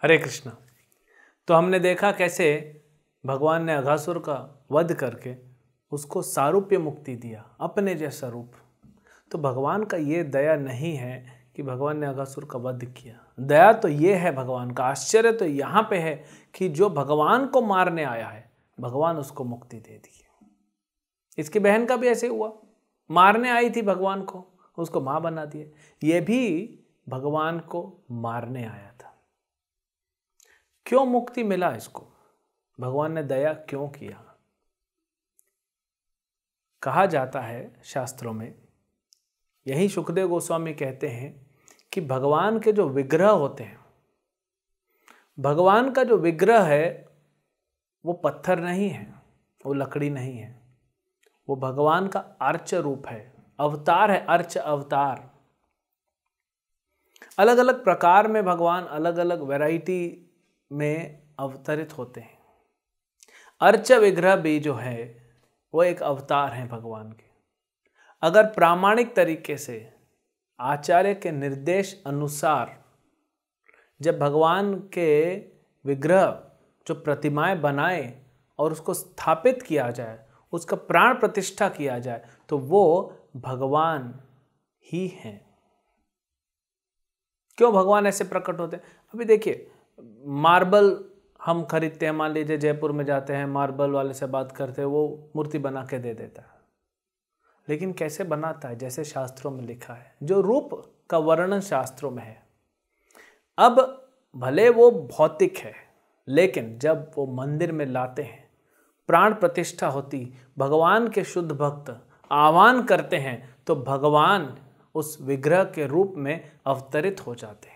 हरे कृष्णा। तो हमने देखा कैसे भगवान ने अघासुर का वध करके उसको सारूप्य मुक्ति दिया, अपने जैसा रूप। तो भगवान का ये दया नहीं है कि भगवान ने अघासुर का वध किया। दया तो ये है भगवान का, आश्चर्य तो यहाँ पे है कि जो भगवान को मारने आया है भगवान उसको मुक्ति दे दी। इसकी बहन का भी ऐसे हुआ, मारने आई थी भगवान को, उसको माँ बना दिया। ये भी भगवान को मारने आया था। क्यों मुक्ति मिला इसको? भगवान ने दया क्यों किया? कहा जाता है शास्त्रों में, यही सुखदेव गोस्वामी कहते हैं कि भगवान के जो विग्रह होते हैं, भगवान का जो विग्रह है वो पत्थर नहीं है, वो लकड़ी नहीं है, वो भगवान का अर्च रूप है, अवतार है, अर्च अवतार। अलग अलग प्रकार में भगवान अलग अलग वैरायटी में अवतरित होते हैं। अर्च विग्रह भी जो है वो एक अवतार है भगवान के। अगर प्रामाणिक तरीके से आचार्य के निर्देश अनुसार जब भगवान के विग्रह जो प्रतिमाएं बनाए और उसको स्थापित किया जाए, उसका प्राण प्रतिष्ठा किया जाए, तो वो भगवान ही हैं। क्यों भगवान ऐसे प्रकट होते हैं? अभी देखिए, मार्बल हम खरीदते हैं, मान लीजिए जयपुर में जाते हैं, मार्बल वाले से बात करते हैं, वो मूर्ति बना के दे देता है। लेकिन कैसे बनाता है? जैसे शास्त्रों में लिखा है, जो रूप का वर्णन शास्त्रों में है। अब भले वो भौतिक है, लेकिन जब वो मंदिर में लाते हैं, प्राण प्रतिष्ठा होती, भगवान के शुद्ध भक्त आह्वान करते हैं, तो भगवान उस विग्रह के रूप में अवतरित हो जाते हैं।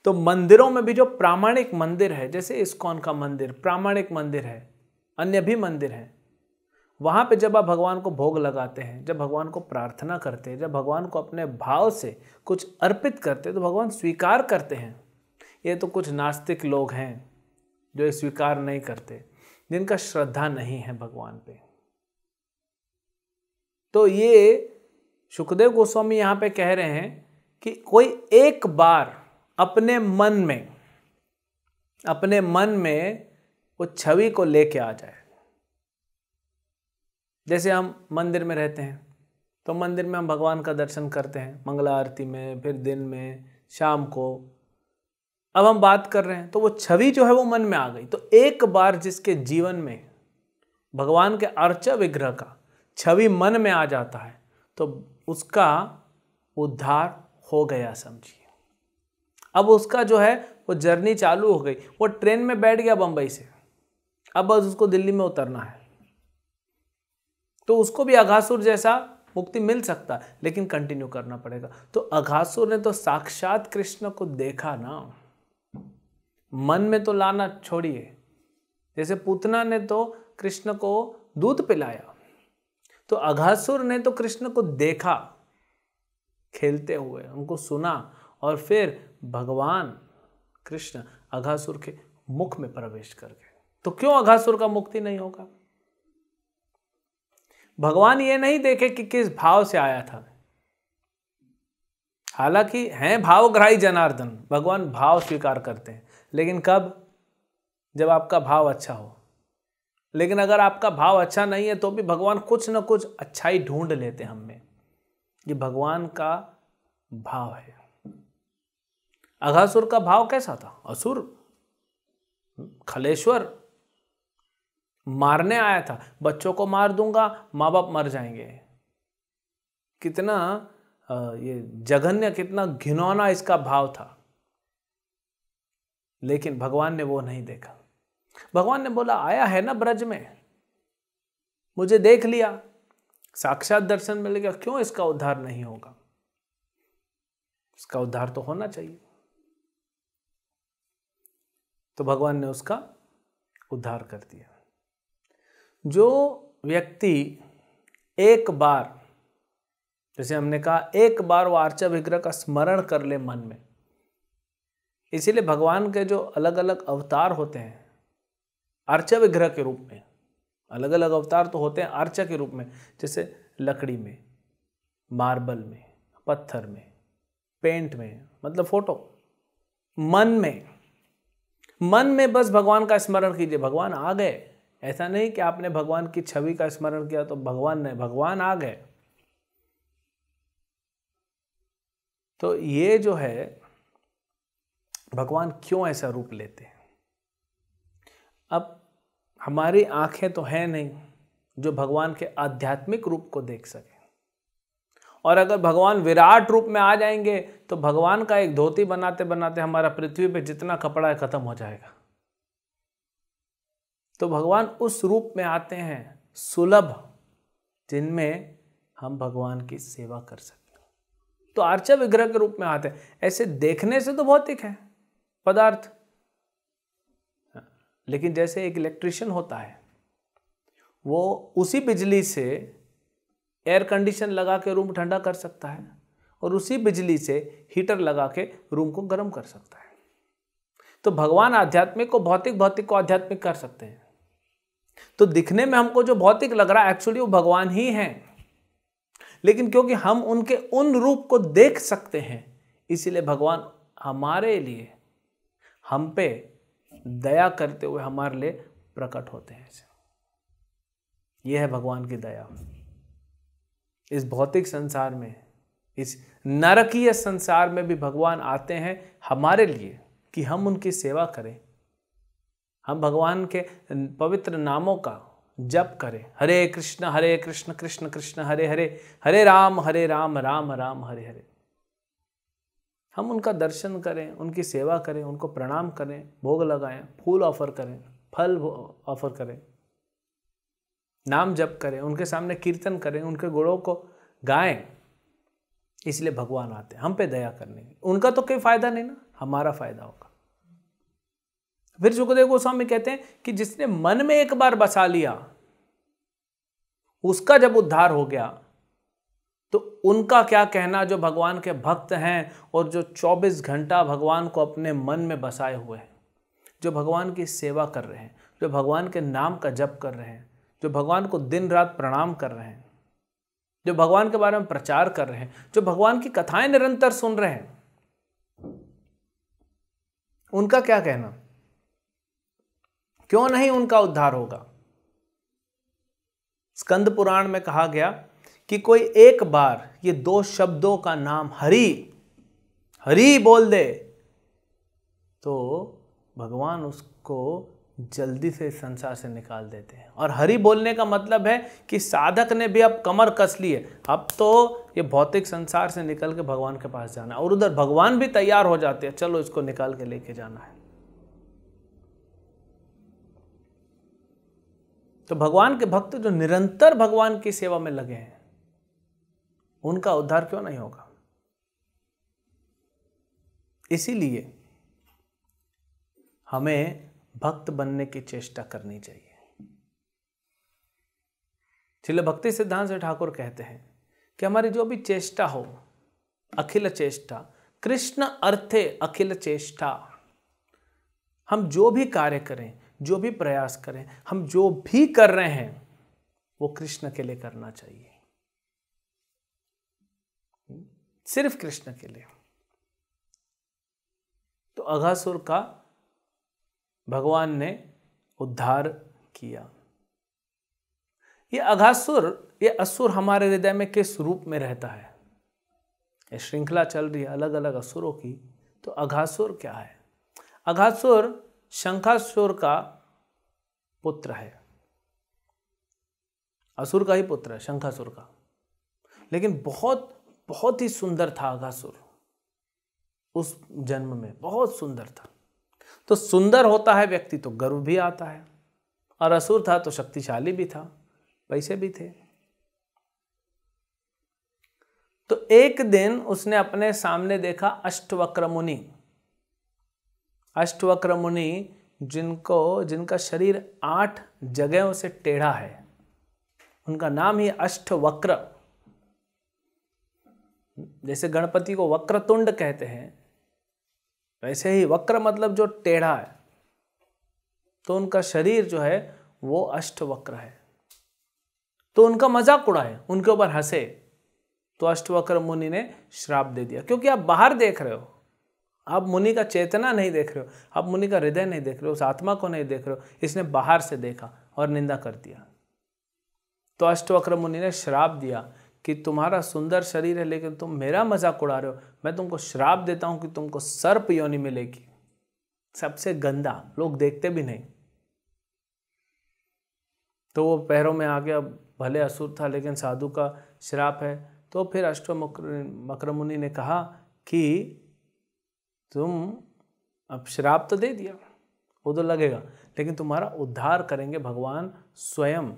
तो मंदिरों में भी जो प्रामाणिक मंदिर है, जैसे इस्कॉन का मंदिर प्रामाणिक मंदिर है, अन्य भी मंदिर हैं, वहाँ पे जब आप भगवान को भोग लगाते हैं, जब भगवान को प्रार्थना करते हैं, जब भगवान को अपने भाव से कुछ अर्पित करते हैं, तो भगवान स्वीकार करते हैं। ये तो कुछ नास्तिक लोग हैं जो ये स्वीकार नहीं करते, जिनका श्रद्धा नहीं है भगवान पे। तो ये सुखदेव गोस्वामी यहाँ पे कह रहे हैं कि कोई एक बार अपने मन में वो छवि को लेके आ जाए। जैसे हम मंदिर में रहते हैं, तो मंदिर में हम भगवान का दर्शन करते हैं, मंगला आरती में, फिर दिन में, शाम को। अब हम बात कर रहे हैं, तो वो छवि जो है वो मन में आ गई। तो एक बार जिसके जीवन में भगवान के अर्च विग्रह का छवि मन में आ जाता है, तो उसका उद्धार हो गया समझिए। अब उसका जो है वो जर्नी चालू हो गई, वो ट्रेन में बैठ गया बंबई से, अब बस उसको दिल्ली में उतरना है। तो उसको भी अघासुर जैसा मुक्ति मिल सकता है, लेकिन कंटिन्यू करना पड़ेगा। तो अघासुर ने तो साक्षात कृष्ण को देखा ना, मन में तो लाना छोड़िए। जैसे पूतना ने तो कृष्ण को दूध पिलाया, तो अघासुर ने तो कृष्ण को देखा खेलते हुए, उनको सुना, और फिर भगवान कृष्ण अघासुर के मुख में प्रवेश कर गए। तो क्यों अघासुर का मुक्ति नहीं होगा? भगवान ये नहीं देखे कि किस भाव से आया था। हालांकि हैं भावग्राही जनार्दन, भगवान भाव स्वीकार करते हैं, लेकिन कब? जब आपका भाव अच्छा हो। लेकिन अगर आपका भाव अच्छा नहीं है, तो भी भगवान कुछ ना कुछ अच्छाई ढूंढ लेते हैं हम में। ये भगवान का भाव है। अघासुर का भाव कैसा था? असुर, खलेश्वर, मारने आया था। बच्चों को मार दूंगा, माँ बाप मर जाएंगे। कितना ये जघन्य, कितना घिनौना इसका भाव था। लेकिन भगवान ने वो नहीं देखा। भगवान ने बोला, आया है ना ब्रज में, मुझे देख लिया, साक्षात दर्शन मिल गया, क्यों इसका उद्धार नहीं होगा? इसका उद्धार तो होना चाहिए। तो भगवान ने उसका उद्धार कर दिया। जो व्यक्ति एक बार, जैसे हमने कहा, एक बार वो अर्चा विग्रह का स्मरण कर ले मन में, इसीलिए भगवान के जो अलग अलग अवतार होते हैं अर्चा विग्रह के रूप में, अलग अलग अवतार तो होते हैं अर्चा के रूप में, जैसे लकड़ी में, मार्बल में, पत्थर में, पेंट में, मतलब फोटो, मन में बस भगवान का स्मरण कीजिए, भगवान आ गए। ऐसा नहीं कि आपने भगवान की छवि का स्मरण किया तो भगवान आ गए। तो ये जो है, भगवान क्यों ऐसा रूप लेते हैं? अब हमारी आंखें तो हैं नहीं जो भगवान के आध्यात्मिक रूप को देख सके, और अगर भगवान विराट रूप में आ जाएंगे तो भगवान का एक धोती बनाते बनाते हमारा पृथ्वी पे जितना कपड़ा है खत्म हो जाएगा। तो भगवान उस रूप में आते हैं सुलभ, जिनमें हम भगवान की सेवा कर सकते हैं। तो अर्चा विग्रह के रूप में आते हैं। ऐसे देखने से तो भौतिक है पदार्थ, लेकिन जैसे एक इलेक्ट्रिशियन होता है, वो उसी बिजली से एयर कंडीशन लगा के रूम ठंडा कर सकता है, और उसी बिजली से हीटर लगा के रूम को गर्म कर सकता है। तो भगवान आध्यात्मिक को भौतिक, भौतिक को आध्यात्मिक कर सकते हैं। तो दिखने में हमको जो भौतिक लग रहा है एक्चुअली वो भगवान ही हैं, लेकिन क्योंकि हम उनके उन रूप को देख सकते हैं, इसीलिए भगवान हमारे लिए, हम पे दया करते हुए हमारे लिए प्रकट होते हैं। यह है भगवान की दया। इस भौतिक संसार में, इस नरकीय संसार में भी भगवान आते हैं हमारे लिए कि हम उनकी सेवा करें, हम भगवान के पवित्र नामों का जप करें। हरे कृष्ण कृष्ण कृष्ण हरे हरे, हरे राम राम राम हरे हरे। हम उनका दर्शन करें, उनकी सेवा करें, उनको प्रणाम करें, भोग लगाएं, फूल ऑफर करें, फल ऑफर करें, नाम जप करें, उनके सामने कीर्तन करें, उनके गुणों को गाएं। इसलिए भगवान आते हैं हम पे दया करने। उनका तो कोई फायदा नहीं ना, हमारा फायदा होगा। फिर सुखदेव गोस्वामी कहते हैं कि जिसने मन में एक बार बसा लिया, उसका जब उद्धार हो गया, तो उनका क्या कहना जो भगवान के भक्त हैं और जो 24 घंटा भगवान को अपने मन में बसाए हुए हैं, जो भगवान की सेवा कर रहे हैं, जो भगवान के नाम का जप कर रहे हैं, जो भगवान को दिन रात प्रणाम कर रहे हैं, जो भगवान के बारे में प्रचार कर रहे हैं, जो भगवान की कथाएं निरंतर सुन रहे हैं, उनका क्या कहना? क्यों नहीं उनका उद्धार होगा? स्कंद पुराण में कहा गया कि कोई एक बार ये 2 शब्दों का नाम हरि हरि बोल दे तो भगवान उसको जल्दी से इस संसार से निकाल देते हैं। और हरि बोलने का मतलब है कि साधक ने भी अब कमर कस ली है, अब तो ये भौतिक संसार से निकल के भगवान के पास जाना है, और उधर भगवान भी तैयार हो जाते हैं, चलो इसको निकाल के लेके जाना है। तो भगवान के भक्त जो निरंतर भगवान की सेवा में लगे हैं, उनका उद्धार क्यों नहीं होगा? इसीलिए हमें भक्त बनने की चेष्टा करनी चाहिए। श्रील भक्ति सिद्धांत ठाकुर कहते हैं कि हमारी जो भी चेष्टा हो, अखिल चेष्टा कृष्ण अर्थे अखिल चेष्टा। हम जो भी कार्य करें, जो भी प्रयास करें, हम जो भी कर रहे हैं वो कृष्ण के लिए करना चाहिए, सिर्फ कृष्ण के लिए। तो अघासुर का भगवान ने उद्धार किया। ये अघासुर, ये असुर हमारे हृदय में किस रूप में रहता है? ये श्रृंखला चल रही है अलग अलग असुरों की। तो अघासुर क्या है? अघासुर शंखासुर का पुत्र है, असुर का ही पुत्र है शंखासुर का, लेकिन बहुत ही सुंदर था अघासुर। उस जन्म में बहुत सुंदर था। तो सुंदर होता है व्यक्ति तो गर्व भी आता है, और असुर था तो शक्तिशाली भी था, पैसे भी थे। तो एक दिन उसने अपने सामने देखा अष्टवक्र मुनि। अष्टवक्र मुनि जिनका शरीर 8 जगहों से टेढ़ा है, उनका नाम ही अष्टवक्र। जैसे गणपति को वक्रतुंड कहते हैं, वैसे ही वक्र मतलब जो टेढ़ा है, तो उनका शरीर जो है वो अष्टवक्र है। तो उनका मजाक उड़ाए, उनके ऊपर हंसे, तो अष्टवक्र मुनि ने श्राप दे दिया। क्योंकि आप बाहर देख रहे हो, आप मुनि का चेतना नहीं देख रहे हो, आप मुनि का हृदय नहीं देख रहे हो, उस आत्मा को नहीं देख रहे हो, इसने बाहर से देखा और निंदा कर दिया। तो अष्टवक्र मुनि ने श्राप दिया कि तुम्हारा सुंदर शरीर है लेकिन तुम मेरा मजाक उड़ा रहे हो, मैं तुमको श्राप देता हूं कि तुमको सर्प योनि मिलेगी, सबसे गंदा, लोग देखते भी नहीं। तो वो पैरों में आ गया, भले असुर था लेकिन साधु का श्राप है। तो फिर अष्टवक्र मुनि ने कहा कि तुम अब श्राप तो दे दिया, वो तो लगेगा, लेकिन तुम्हारा उद्धार करेंगे भगवान स्वयं।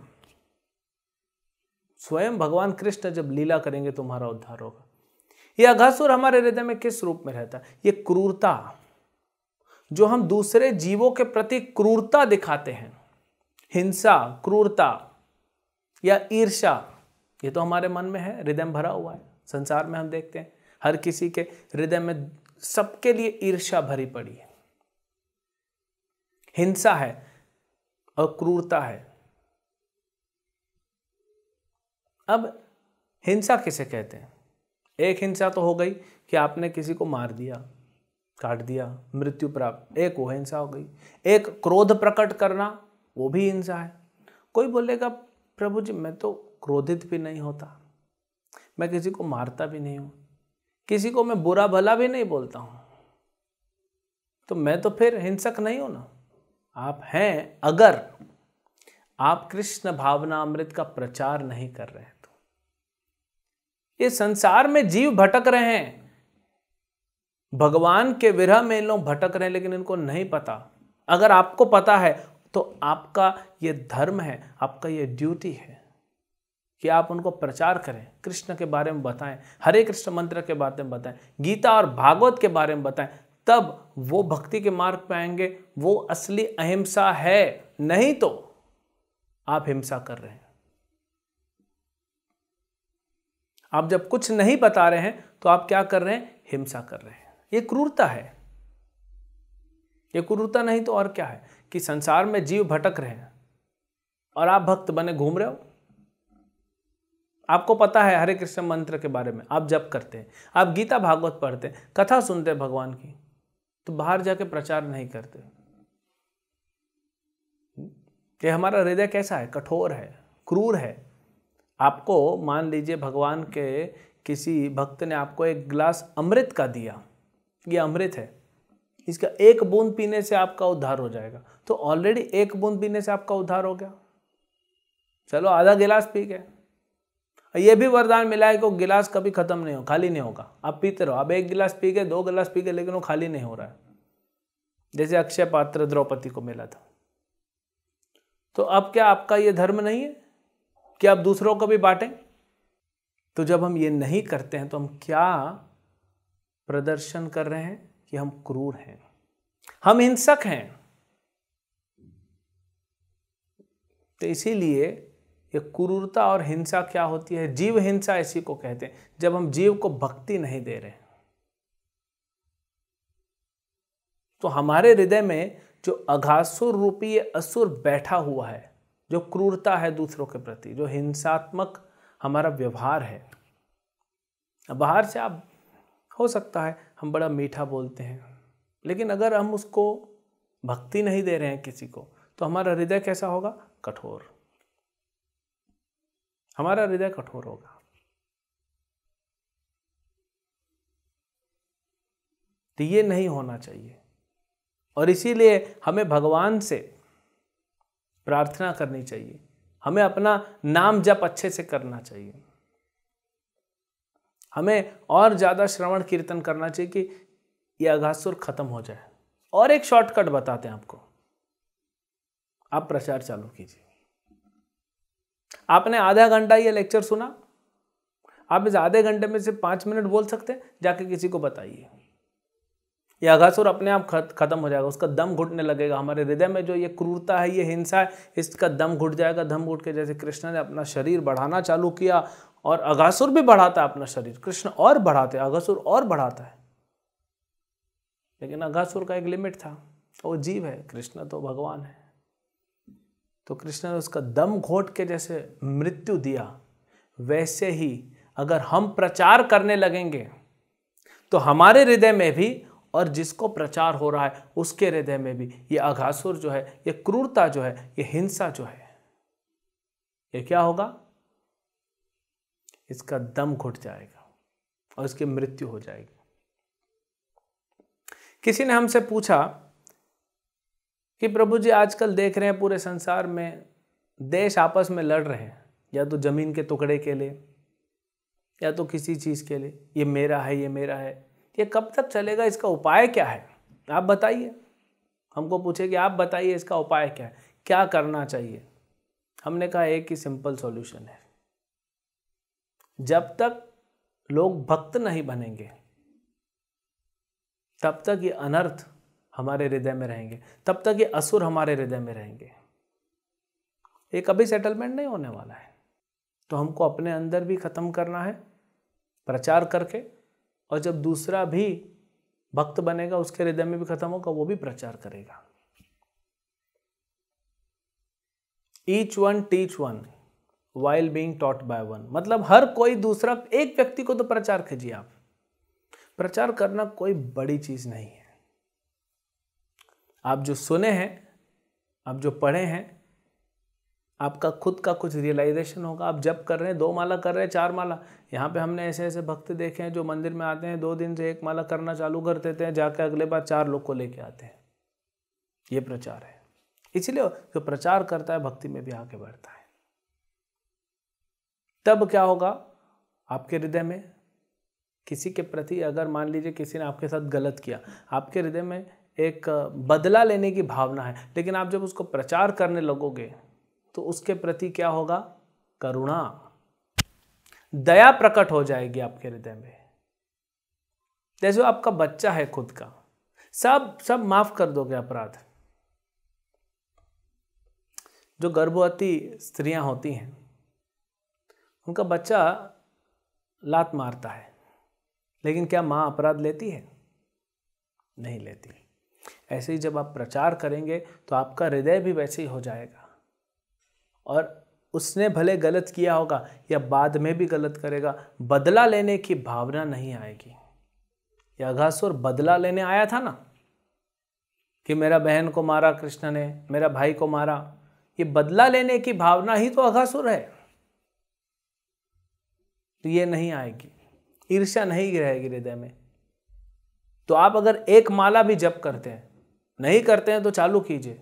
स्वयं भगवान कृष्ण जब लीला करेंगे तुम्हारा उद्धार होगा। ये अघासुर हमारे हृदय में किस रूप में रहता है? ये क्रूरता, जो हम दूसरे जीवों के प्रति क्रूरता दिखाते हैं, हिंसा, क्रूरता या ईर्ष्या, ये तो हमारे मन में है, हृदय में भरा हुआ है। संसार में हम देखते हैं हर किसी के हृदय में सबके लिए ईर्ष्या भरी पड़ी है, हिंसा है और क्रूरता है। अब हिंसा किसे कहते हैं? एक हिंसा तो हो गई कि आपने किसी को मार दिया, काट दिया, मृत्यु प्राप्त, एक वो हिंसा हो गई। एक क्रोध प्रकट करना, वो भी हिंसा है। कोई बोलेगा प्रभु जी मैं तो क्रोधित भी नहीं होता, मैं किसी को मारता भी नहीं हूं, किसी को मैं बुरा भला भी नहीं बोलता हूं, तो मैं तो फिर हिंसक नहीं हूं ना। आप हैं अगर आप कृष्ण भावनामृत का प्रचार नहीं कर रहे हैं तो। ये संसार में जीव भटक रहे हैं, भगवान के विरह में इन लोग भटक रहे हैं, लेकिन इनको नहीं पता। अगर आपको पता है तो आपका ये धर्म है, आपका ये ड्यूटी है कि आप उनको प्रचार करें, कृष्ण के बारे में बताएं, हरे कृष्ण मंत्र के बारे में बताएं, गीता और भागवत के बारे में बताएं, तब वो भक्ति के मार्ग पे आएंगे। वो असली अहिंसा है, नहीं तो आप हिंसा कर रहे हैं। आप जब कुछ नहीं बता रहे हैं तो आप क्या कर रहे हैं? हिंसा कर रहे हैं। ये क्रूरता है। ये क्रूरता नहीं तो और क्या है कि संसार में जीव भटक रहे हैं और आप भक्त बने घूम रहे हो। आपको पता है हरे कृष्ण मंत्र के बारे में, आप जप करते हैं, आप गीता भागवत पढ़ते हैं, कथा सुनते हैं भगवान की, तो बाहर जाके प्रचार नहीं करते। कि हमारा हृदय कैसा है? कठोर है, क्रूर है। आपको मान लीजिए भगवान के किसी भक्त ने आपको एक गिलास अमृत का दिया, ये अमृत है, इसका एक बूंद पीने से आपका उद्धार हो जाएगा, तो ऑलरेडी एक बूंद पीने से आपका उद्धार हो गया। चलो आधा गिलास पी गए, ये भी वरदान मिला है कि वो गिलास कभी खत्म नहीं हो, खाली नहीं होगा, आप पीते रहो। अब एक गिलास पी गए, 2 गिलास पी गए, लेकिन वो खाली नहीं हो रहा है। जैसे अक्षय पात्र द्रौपदी को मिला था। तो अब क्या आपका ये धर्म नहीं है कि आप दूसरों को भी बांटें? तो जब हम ये नहीं करते हैं तो हम क्या प्रदर्शन कर रहे हैं? कि हम क्रूर हैं, हम हिंसक हैं। तो इसीलिए ये क्रूरता और हिंसा क्या होती है? जीव हिंसा इसी को कहते हैं, जब हम जीव को भक्ति नहीं दे रहे। तो हमारे हृदय में जो अघासुर रूपी ये असुर बैठा हुआ है, जो क्रूरता है दूसरों के प्रति, जो हिंसात्मक हमारा व्यवहार है। बाहर से आप हो सकता है हम बड़ा मीठा बोलते हैं, लेकिन अगर हम उसको भक्ति नहीं दे रहे हैं किसी को, तो हमारा हृदय कैसा होगा? कठोर। हमारा हृदय कठोर होगा। तो ये नहीं होना चाहिए। और इसीलिए हमें भगवान से प्रार्थना करनी चाहिए, हमें अपना नाम जप अच्छे से करना चाहिए, हमें और ज़्यादा श्रवण कीर्तन करना चाहिए कि ये अघासुर खत्म हो जाए। और एक शॉर्टकट बताते हैं आपको, आप प्रचार चालू कीजिए। आपने आधा घंटा ये लेक्चर सुना, आप इस आधे घंटे में से 5 मिनट बोल सकते हैं, जाके किसी को बताइए। ये अघासुर अपने आप खत्म हो जाएगा, उसका दम घुटने लगेगा। हमारे हृदय में जो ये क्रूरता है, ये हिंसा है, इसका दम घुट जाएगा। दम घुट के जैसे कृष्ण ने अपना शरीर बढ़ाना चालू किया, और अघासुर भी बढ़ाता है अपना शरीर, कृष्ण और बढ़ाते हैं, अघासुर और बढ़ाता है। लेकिन अघासुर का एक लिमिट था, वो जीव है, कृष्ण तो भगवान है। तो कृष्ण ने उसका दम घोट के जैसे मृत्यु दिया, वैसे ही अगर हम प्रचार करने लगेंगे तो हमारे हृदय में भी और जिसको प्रचार हो रहा है उसके हृदय में भी ये अघासुर जो है, ये क्रूरता जो है, ये हिंसा जो है, ये क्या होगा? इसका दम घुट जाएगा और इसकी मृत्यु हो जाएगी। किसी ने हमसे पूछा कि प्रभु जी, आजकल देख रहे हैं पूरे संसार में देश आपस में लड़ रहे हैं, या तो जमीन के टुकड़े के लिए या तो किसी चीज के लिए, ये मेरा है, ये मेरा है। ये कब तक चलेगा? इसका उपाय क्या है? आप बताइए। हमको पूछे कि आप बताइए इसका उपाय क्या है, क्या करना चाहिए। हमने कहा एक ही सिंपल सॉल्यूशन है, जब तक लोग भक्त नहीं बनेंगे तब तक ये अनर्थ हमारे हृदय में रहेंगे, तब तक ये असुर हमारे हृदय में रहेंगे। ये कभी सेटलमेंट नहीं होने वाला है। तो हमको अपने अंदर भी खत्म करना है प्रचार करके, और जब दूसरा भी भक्त बनेगा उसके हृदय में भी खत्म होगा, वो भी प्रचार करेगा। Each one teach one while being taught by one, मतलब हर कोई दूसरा, एक व्यक्ति को तो प्रचार कीजिए आप। प्रचार करना कोई बड़ी चीज नहीं है। आप जो सुने हैं, आप जो पढ़े हैं, आपका खुद का कुछ रियलाइजेशन होगा। आप जब कर रहे हैं, 2 माला कर रहे हैं, 4 माला। यहाँ पे हमने ऐसे ऐसे भक्त देखे हैं जो मंदिर में आते हैं, 2 दिन से 1 माला करना चालू कर देते हैं, जाके अगले बार 4 लोग को लेके आते हैं। ये प्रचार है। इसलिए जो प्रचार करता है भक्ति में भी आगे बढ़ता है। तब क्या होगा? आपके हृदय में किसी के प्रति, अगर मान लीजिए किसी ने आपके साथ गलत किया, आपके हृदय में एक बदला लेने की भावना है, लेकिन आप जब उसको प्रचार करने लगोगे तो उसके प्रति क्या होगा? करुणा, दया प्रकट हो जाएगी आपके हृदय में। जैसे आपका बच्चा है खुद का, सब माफ कर दोगे अपराध। जो गर्भवती स्त्रियां होती हैं, उनका बच्चा लात मारता है, लेकिन क्या मां अपराध लेती है? नहीं लेती। ऐसे ही जब आप प्रचार करेंगे तो आपका हृदय भी वैसे ही हो जाएगा, और उसने भले गलत किया होगा या बाद में भी गलत करेगा, बदला लेने की भावना नहीं आएगी। यह अघासुर बदला लेने आया था ना, कि मेरा बहन को मारा कृष्ण ने, मेरा भाई को मारा। ये बदला लेने की भावना ही तो अघासुर है। तो ये नहीं आएगी, ईर्ष्या नहीं रहेगी हृदय में। तो आप अगर 1 माला भी जप करते हैं, नहीं करते हैं तो चालू कीजिए,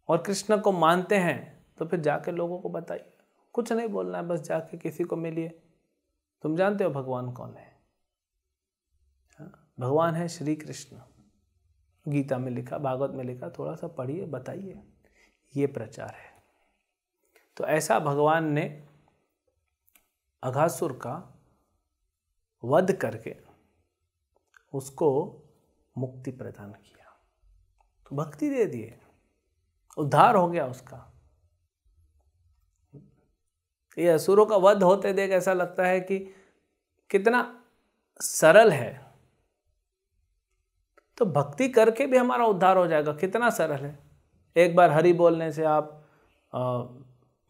और कृष्ण को मानते हैं तो फिर जाके लोगों को बताइए। कुछ नहीं बोलना है, बस जाके किसी को मिलिए। तुम जानते हो भगवान कौन है? भगवान है श्री कृष्ण। गीता में लिखा, भागवत में लिखा, थोड़ा सा पढ़िए, बताइए। ये प्रचार है। तो ऐसा भगवान ने अघासुर का वध करके उसको मुक्ति प्रदान किया, तो भक्ति दे दिए, उद्धार हो गया उसका। ये असुरों का वध होते देख ऐसा लगता है कि कितना सरल है। तो भक्ति करके भी हमारा उद्धार हो जाएगा, कितना सरल है। एक बार हरि बोलने से आप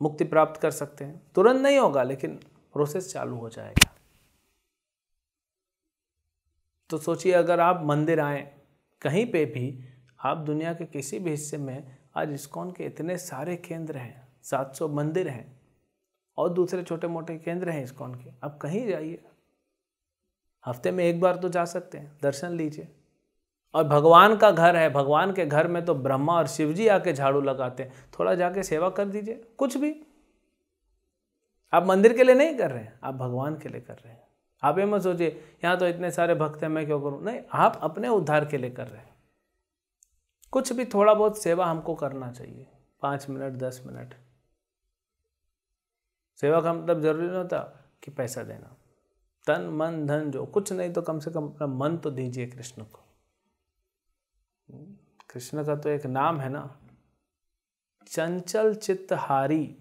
मुक्ति प्राप्त कर सकते हैं। तुरंत नहीं होगा, लेकिन प्रोसेस चालू हो जाएगा। तो सोचिए, अगर आप मंदिर आए, कहीं पे भी आप दुनिया के किसी भी हिस्से में, आज इस्कॉन के इतने सारे केंद्र हैं, 700 मंदिर हैं, और दूसरे छोटे मोटे केंद्र हैं इस्कॉन के। आप कहीं जाइए, हफ्ते में 1 बार तो जा सकते हैं, दर्शन लीजिए। और भगवान का घर है, भगवान के घर में तो ब्रह्मा और शिव जी आके झाड़ू लगाते हैं। थोड़ा जाके सेवा कर दीजिए, कुछ भी। आप मंदिर के लिए नहीं कर रहे हैं, आप भगवान के लिए कर रहे हैं। आप ये मत सोचिए यहाँ तो इतने सारे भक्त हैं, मैं क्यों करूं। नहीं, आप अपने उद्धार के लिए कर रहे हैं। कुछ भी थोड़ा बहुत सेवा हमको करना चाहिए, 5 मिनट 10 मिनट। सेवा का मतलब जरूरी नहीं होता कि पैसा देना, तन मन धन जो कुछ नहीं तो कम से कम अपना मन तो दीजिए कृष्ण को। कृष्ण का तो एक नाम है ना, चंचल चित्तहारी।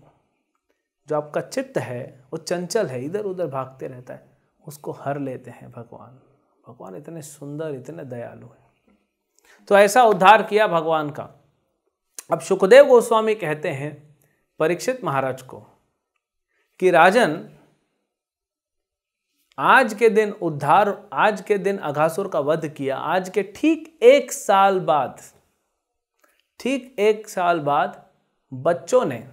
जो आपका चित्त है वो चंचल है, इधर उधर भागते रहता है, उसको हर लेते हैं भगवान। भगवान इतने सुंदर, इतने दयालु हैं। तो ऐसा उद्धार किया भगवान का। अब सुखदेव गोस्वामी कहते हैं परीक्षित महाराज को कि राजन, आज के दिन उद्धार, आज के दिन अघासुर का वध किया, आज के ठीक 1 साल बाद, ठीक 1 साल बाद बच्चों ने,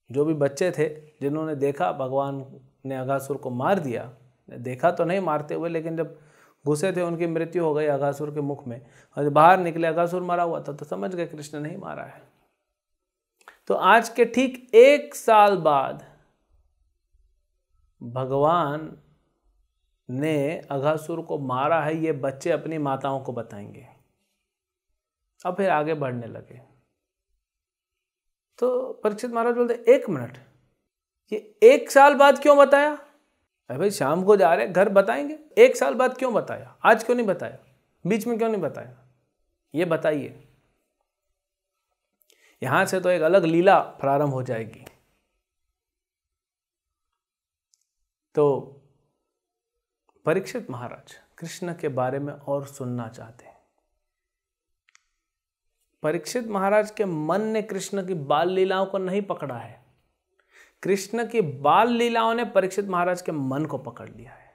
जो भी बच्चे थे जिन्होंने देखा भगवान ने अघासुर को मार दिया, देखा तो नहीं मारते हुए, लेकिन जब घुसे थे उनकी मृत्यु हो गई अघासुर के मुख में, और जब बाहर निकले अघासुर मरा हुआ था, तो समझ गए कृष्ण नहीं मारा है। तो आज के ठीक 1 साल बाद भगवान ने अघासुर को मारा है, ये बच्चे अपनी माताओं को बताएंगे। अब फिर आगे बढ़ने लगे। तो परीक्षित महाराज बोलते 1 मिनट, ये 1 साल बाद क्यों बताया? अरे भाई शाम को जा रहे घर, बताएंगे। 1 साल बाद क्यों बताया? आज क्यों नहीं बताया? बीच में क्यों नहीं बताया? ये बताइए। यहां से तो एक अलग लीला प्रारंभ हो जाएगी। तो परीक्षित महाराज कृष्ण के बारे में और सुनना चाहते हैं। परीक्षित महाराज के मन ने कृष्ण की बाल लीलाओं को नहीं पकड़ा है, कृष्ण की बाल लीलाओं ने परीक्षित महाराज के मन को पकड़ लिया है।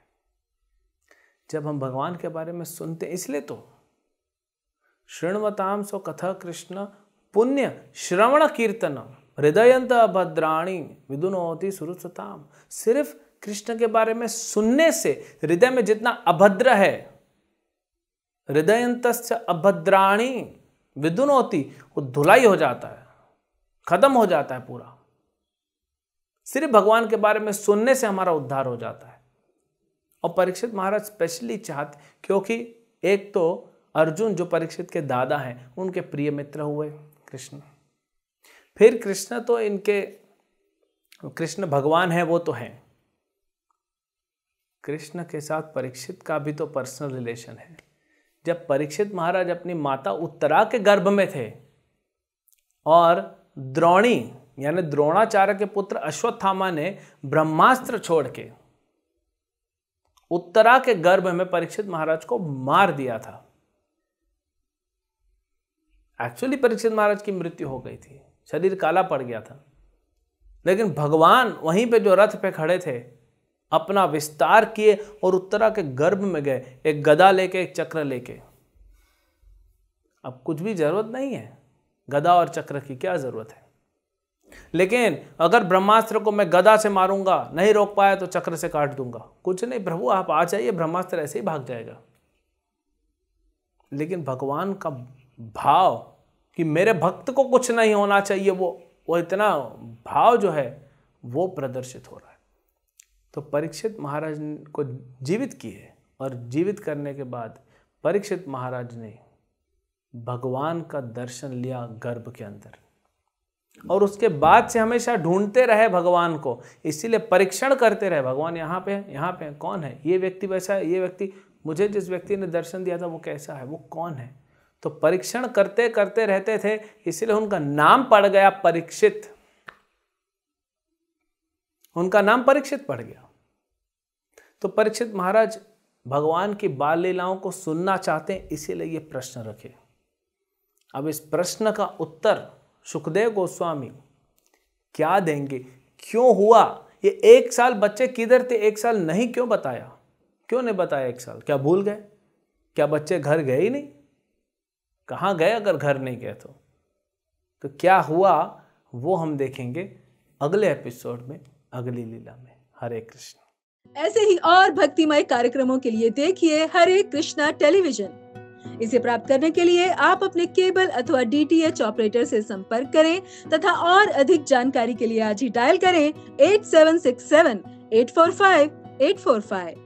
जब हम भगवान के बारे में सुनते, इसलिए तो शृण्वताम सो कथा कृष्ण पुण्य श्रवण कीर्तनम हृदयंत अभद्राणी विदुनोति सुरुसताम। सिर्फ कृष्ण के बारे में सुनने से हृदय में जितना अभद्र है, हृदयंतस्य अभद्राणी विदुनोति, वो धुलाई हो जाता है, खत्म हो जाता है पूरा। सिर्फ भगवान के बारे में सुनने से हमारा उद्धार हो जाता है। और परीक्षित महाराज स्पेशली चाहते, क्योंकि एक तो अर्जुन जो परीक्षित के दादा हैं, उनके प्रिय मित्र हुए कृष्ण। फिर कृष्ण तो इनके, कृष्ण भगवान है वो तो हैं, कृष्ण के साथ परीक्षित का भी तो पर्सनल रिलेशन है। जब परीक्षित महाराज अपनी माता उत्तरा के गर्भ में थे और द्रोणी यानी द्रोणाचार्य के पुत्र अश्वत्थामा ने ब्रह्मास्त्र छोड़ के उत्तरा के गर्भ में परीक्षित महाराज को मार दिया था। एक्चुअली परीक्षित महाराज की मृत्यु हो गई थी, शरीर काला पड़ गया था, लेकिन भगवान वहीं पे जो रथ पे खड़े थे अपना विस्तार किए और उत्तरा के गर्भ में गए, एक गदा लेके, एक चक्र लेके। अब कुछ भी जरूरत नहीं है, गदा और चक्र की क्या जरूरत है? लेकिन अगर ब्रह्मास्त्र को मैं गदा से मारूंगा, नहीं रोक पाया तो चक्र से काट दूंगा। कुछ नहीं प्रभु, आप आ जाइए, ब्रह्मास्त्र ऐसे ही भाग जाएगा। लेकिन भगवान का भाव कि मेरे भक्त को कुछ नहीं होना चाहिए, वो इतना भाव जो है वो प्रदर्शित हो रहा है। तो परीक्षित महाराज को जीवित किए, और जीवित करने के बाद परीक्षित महाराज ने भगवान का दर्शन लिया गर्भ के अंदर, और उसके बाद से हमेशा ढूंढते रहे भगवान को। इसीलिए परीक्षण करते रहे, भगवान यहाँ पे है, यहाँ पे है, कौन है ये व्यक्ति, वैसा है ये व्यक्ति, मुझे जिस व्यक्ति ने दर्शन दिया था वो कैसा है, वो कौन है। तो परीक्षण करते करते रहते थे, इसलिए उनका नाम पड़ गया परीक्षित, उनका नाम परीक्षित पड़ गया। तो परीक्षित महाराज भगवान की बाल लीलाओं को सुनना चाहते हैं, इसीलिए ये प्रश्न रखे। अब इस प्रश्न का उत्तर सुखदेव गोस्वामी क्या देंगे, क्यों हुआ ये 1 साल, बच्चे किधर थे 1 साल, नहीं क्यों बताया, क्यों नहीं बताया 1 साल? क्या भूल गए? क्या बच्चे घर गए ही नहीं? कहाँ गए अगर घर नहीं गए तो क्या हुआ वो हम देखेंगे अगले एपिसोड में, अगली लीला में। हरे कृष्ण। ऐसे ही और भक्तिमय कार्यक्रमों के लिए देखिए हरे कृष्णा टेलीविजन। इसे प्राप्त करने के लिए आप अपने केबल अथवा DTH ऑपरेटर से संपर्क करें तथा और अधिक जानकारी के लिए आज ही डायल करें 8767 845 845।